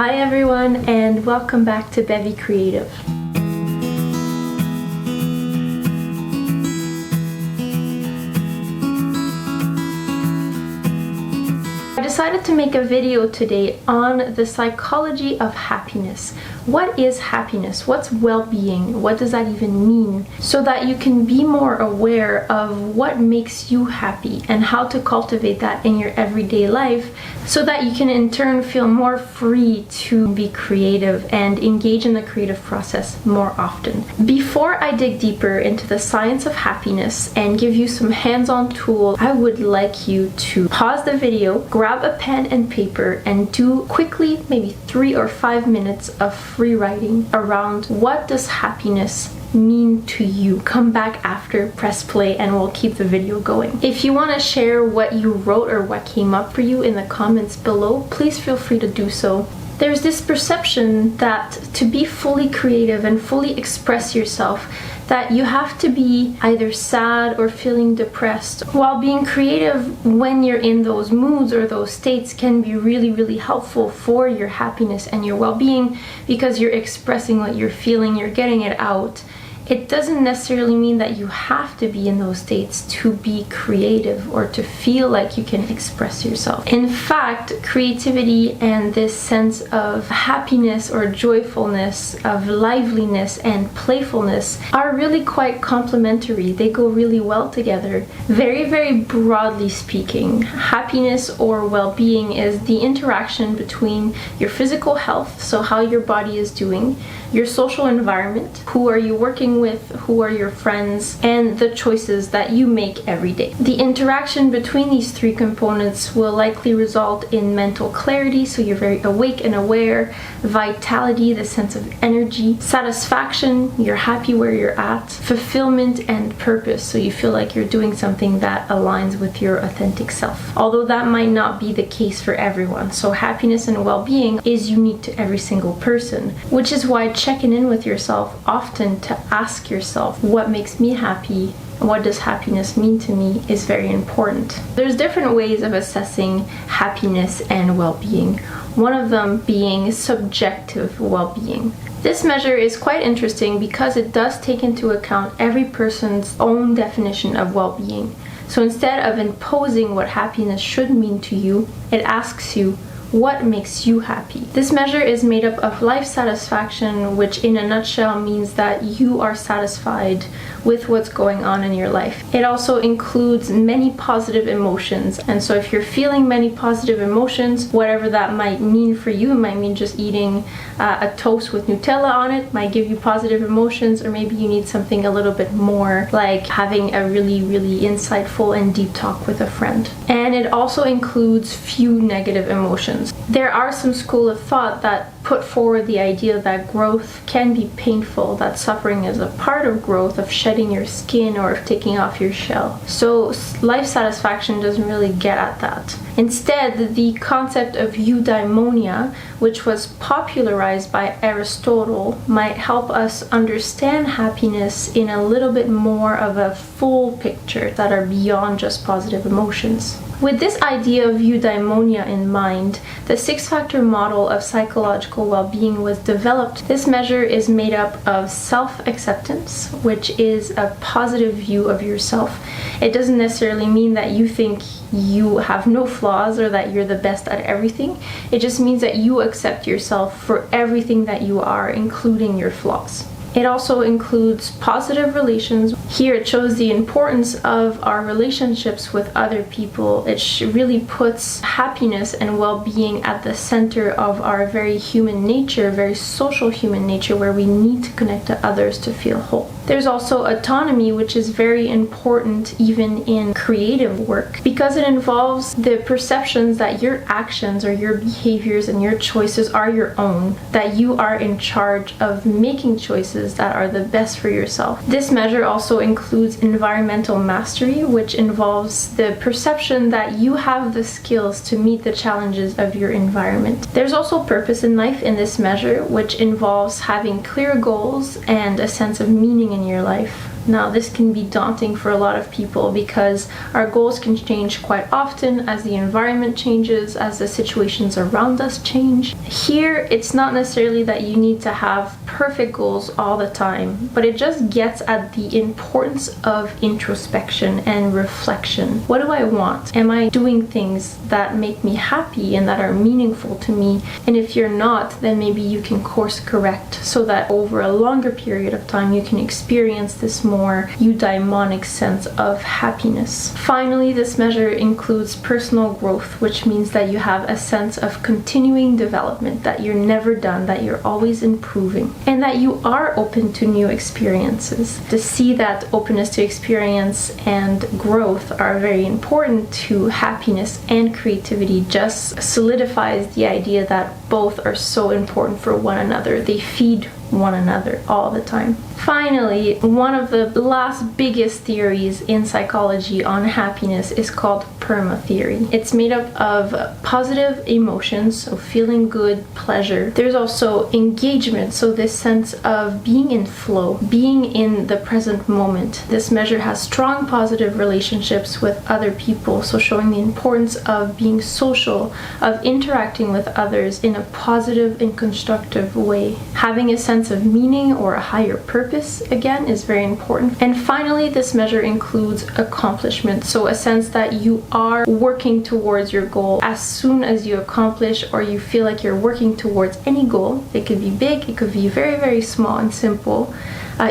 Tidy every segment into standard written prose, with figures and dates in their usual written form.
Hi everyone, and welcome back to Bevy Creative. I decided to make a video today on the psychology of happiness. What is happiness? What's well-being? What does that even mean? So that you can be more aware of what makes you happy and how to cultivate that in your everyday life, so that you can in turn feel more free to be creative and engage in the creative process more often. Before I dig deeper into the science of happiness and give you some hands-on tools, I would like you to pause the video, grab a pen and paper, and do quickly maybe 3 or 5 minutes of free writing around what does happiness mean to you. Come back after, press play, and we'll keep the video going. If you want to share what you wrote or what came up for you in the comments below, please feel free to do so. There's this perception that to be fully creative and fully express yourself, that you have to be either sad or feeling depressed. While being creative when you're in those moods or those states can be really helpful for your happiness and your well-being, because you're expressing what you're feeling, you're getting it out. It doesn't necessarily mean that you have to be in those states to be creative or to feel like you can express yourself. In fact, creativity and this sense of happiness or joyfulness, of liveliness and playfulness are really quite complementary. They go really well together. Very broadly speaking, happiness or well-being is the interaction between your physical health, so how your body is doing, your social environment, who are you working with, who are your friends, and the choices that you make every day. The interaction between these three components will likely result in mental clarity, so you're very awake and aware, vitality, the sense of energy, satisfaction, you're happy where you're at, fulfillment, and purpose, so you feel like you're doing something that aligns with your authentic self. Although that might not be the case for everyone, so happiness and well-being is unique to every single person, which is why checking in with yourself often to ask yourself, what makes me happy? What does happiness mean to me is very important. There's different ways of assessing happiness and well-being, one of them being subjective well-being. This measure is quite interesting because it does take into account every person's own definition of well-being. So instead of imposing what happiness should mean to you, it asks you, what makes you happy? This measure is made up of life satisfaction, which in a nutshell means that you are satisfied with what's going on in your life. It also includes many positive emotions, and so if you're feeling many positive emotions, whatever that might mean for you, it might mean just eating a toast with Nutella on it, might give you positive emotions, or maybe you need something a little bit more, like having a really insightful and deep talk with a friend. And it also includes few negative emotions. There are some school of thought that put forward the idea that growth can be painful, that suffering is a part of growth, of shedding your skin or of taking off your shell. So life satisfaction doesn't really get at that. Instead, the concept of eudaimonia, which was popularized by Aristotle, might help us understand happiness in a little bit more of a full picture that are beyond just positive emotions. With this idea of eudaimonia in mind, the 6-factor model of psychological well-being was developed. This measure is made up of self-acceptance, which is a positive view of yourself. It doesn't necessarily mean that you think you have no flaws or that you're the best at everything. It just means that you accept yourself for everything that you are, including your flaws. It also includes positive relations. Here it shows the importance of our relationships with other people. It really puts happiness and well-being at the center of our very human nature, very social human nature, where we need to connect to others to feel whole. There's also autonomy, which is very important even in creative work, because it involves the perceptions that your actions or your behaviors and your choices are your own, that you are in charge of making choices that are the best for yourself. This measure also includes environmental mastery, which involves the perception that you have the skills to meet the challenges of your environment. There's also purpose in life in this measure, which involves having clear goals and a sense of meaning in your life. Now, this can be daunting for a lot of people because our goals can change quite often as the environment changes, as the situations around us change. Here, it's not necessarily that you need to have perfect goals all the time, but it just gets at the importance of introspection and reflection. What do I want? Am I doing things that make me happy and that are meaningful to me? And if you're not, then maybe you can course correct so that over a longer period of time you can experience this more eudaimonic sense of happiness. Finally, this measure includes personal growth, which means that you have a sense of continuing development, that you're never done, that you're always improving, and that you are open to new experiences. To see that openness to experience and growth are very important to happiness and creativity just solidifies the idea that both are so important for one another. They feed one another all the time. Finally, one of the last biggest theories in psychology on happiness is called Perma theory. It's made up of positive emotions, so feeling good, pleasure. There's also engagement, so this sense of being in flow, being in the present moment. This measure has strong positive relationships with other people, so showing the importance of being social, of interacting with others in a positive and constructive way. Having a sense of meaning or a higher purpose, again, is very important. And finally, this measure includes accomplishment, so a sense that you are working towards your goal. As soon as you accomplish or you feel like you're working towards any goal, it could be big, it could be very, very small and simple,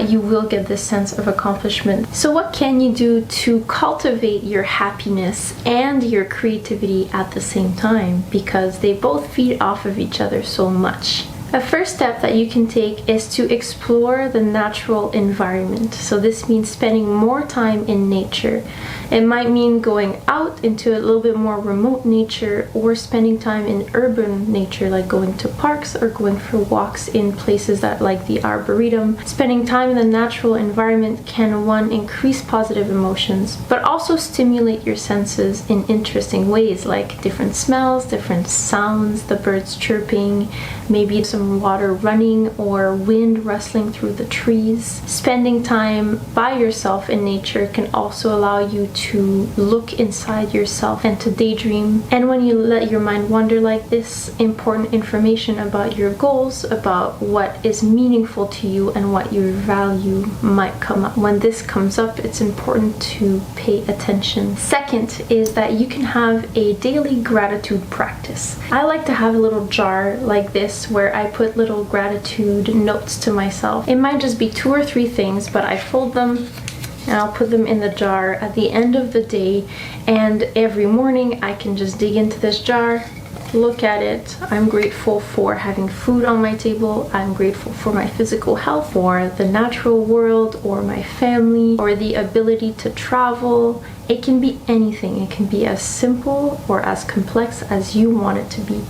you will get this sense of accomplishment. So what can you do to cultivate your happiness and your creativity at the same time? Because they both feed off of each other so much. A first step that you can take is to explore the natural environment. So this means spending more time in nature. It might mean going out into a little bit more remote nature or spending time in urban nature, like going to parks or going for walks in places that like the Arboretum. Spending time in the natural environment can, one, increase positive emotions, but also stimulate your senses in interesting ways, like different smells, different sounds, the birds chirping, maybe some water running or wind rustling through the trees. Spending time by yourself in nature can also allow you to look inside yourself and to daydream. And when you let your mind wander like this, important information about your goals, about what is meaningful to you and what you value might come up. When this comes up, it's important to pay attention. Second is that you can have a daily gratitude practice. I like to have a little jar like this where I put little gratitude notes to myself. It might just be 2 or 3 things, but I fold them and I'll put them in the jar at the end of the day, and every morning I can just dig into this jar, look at it. I'm grateful for having food on my table. I'm grateful for my physical health, for the natural world, or my family, or the ability to travel. It can be anything. It can be as simple or as complex as you want it to be.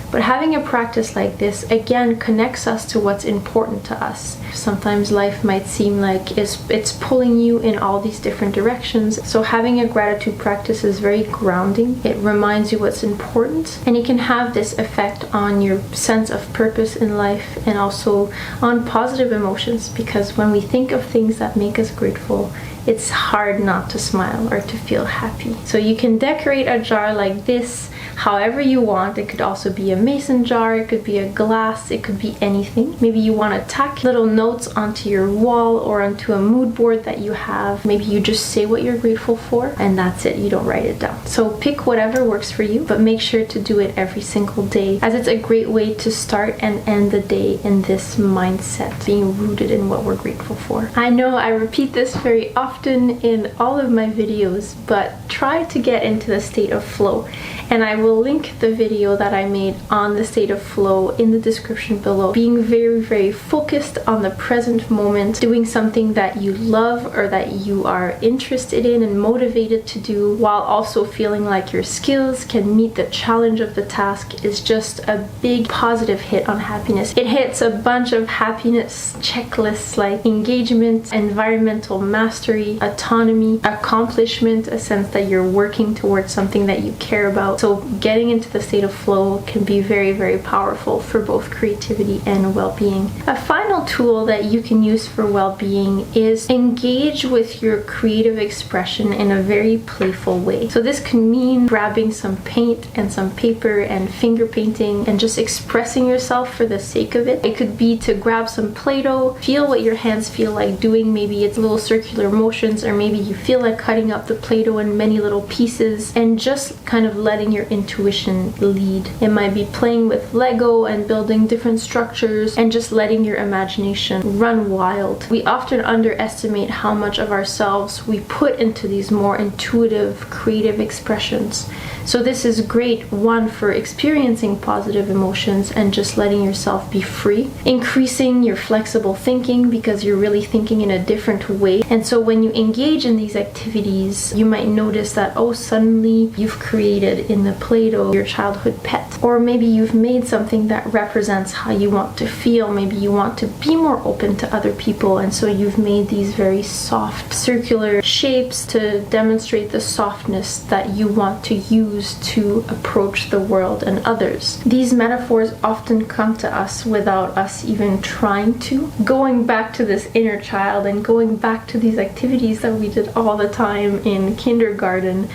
But having a practice like this, again, connects us to what's important to us. Sometimes life might seem like it's pulling you in all these different directions. So having a gratitude practice is very grounding. It reminds you what's important, and it can have this effect on your sense of purpose in life and also on positive emotions, because when we think of things that make us grateful, it's hard not to smile or to feel happy. So you can decorate a jar like this however you want. It could also be a mason jar, it could be a glass, it could be anything. Maybe you want to tack little notes onto your wall or onto a mood board that you have. Maybe you just say what you're grateful for and that's it, you don't write it down. So pick whatever works for you, but make sure to do it every single day, as it's a great way to start and end the day in this mindset, being rooted in what we're grateful for. I know I repeat this very often in all of my videos, but try to get into the state of flow. And I will link the video that I made on the state of flow in the description below. Being very, very focused on the present moment, doing something that you love or that you are interested in and motivated to do, while also feeling like your skills can meet the challenge of the task, is just a big positive hit on happiness. It hits a bunch of happiness checklists like engagement, environmental mastery, autonomy, accomplishment, a sense that you're working towards something that you care about. So getting into the state of flow can be very, very powerful for both creativity and well-being. A final tool that you can use for well-being is engage with your creative expression in a very playful way. So this can mean grabbing some paint and some paper and finger painting and just expressing yourself for the sake of it. It could be to grab some Play-Doh, feel what your hands feel like doing. Maybe it's little circular motions, or maybe you feel like cutting up the Play-Doh in many little pieces and just kind of letting your intuition lead. It might be playing with Lego and building different structures and just letting your imagination run wild. We often underestimate how much of ourselves we put into these more intuitive, creative expressions. So this is great, one, for experiencing positive emotions and just letting yourself be free, increasing your flexible thinking because you're really thinking in a different way. And so when you engage in these activities, you might notice that, oh, suddenly you've created in the Play-Doh your childhood pet, or maybe you've made something that represents how you want to feel. Maybe you want to be more open to other people, and so you've made these very soft circular shapes to demonstrate the softness that you want to use to approach the world and others. These metaphors often come to us without us even trying to. Going back to this inner child and going back to these activities that we did all the time in kindergarten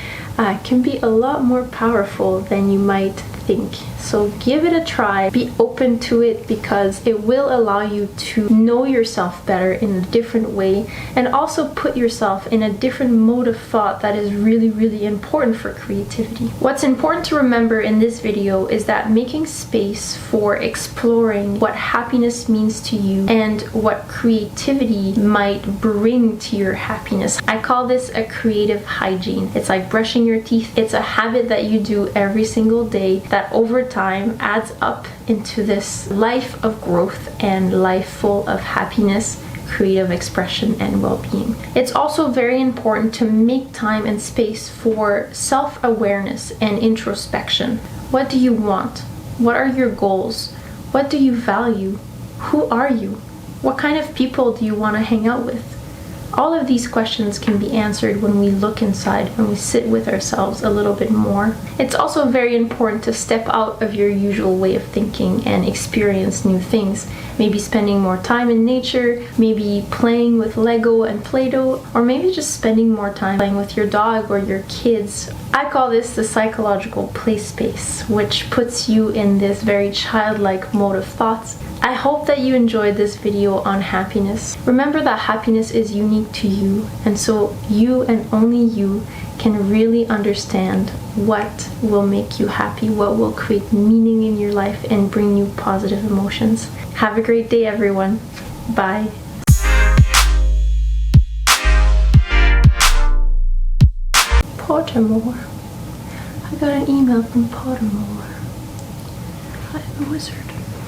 can be a lot more powerful than you might think. So give it a try, be open to it, because it will allow you to know yourself better in a different way, and also put yourself in a different mode of thought that is really, really important for creativity. What's important to remember in this video is that making space for exploring what happiness means to you and what creativity might bring to your happiness. I call this a creative hygiene. It's like brushing your teeth. It's a habit that you do every single day that over time adds up into this life of growth and life full of happiness, creative expression, and well-being. It's also very important to make time and space for self-awareness and introspection. What do you want? What are your goals? What do you value? Who are you? What kind of people do you want to hang out with? All of these questions can be answered when we look inside, when we sit with ourselves a little bit more. It's also very important to step out of your usual way of thinking and experience new things. Maybe spending more time in nature, maybe playing with Lego and Play-Doh, or maybe just spending more time playing with your dog or your kids. I call this the psychological play space, which puts you in this very childlike mode of thoughts. I hope that you enjoyed this video on happiness. Remember that happiness is unique to you, and so you and only you can really understand what will make you happy, what will create meaning in your life and bring you positive emotions. Have a great day, everyone. Bye. Pottermore. I got an email from Pottermore. I'm a wizard.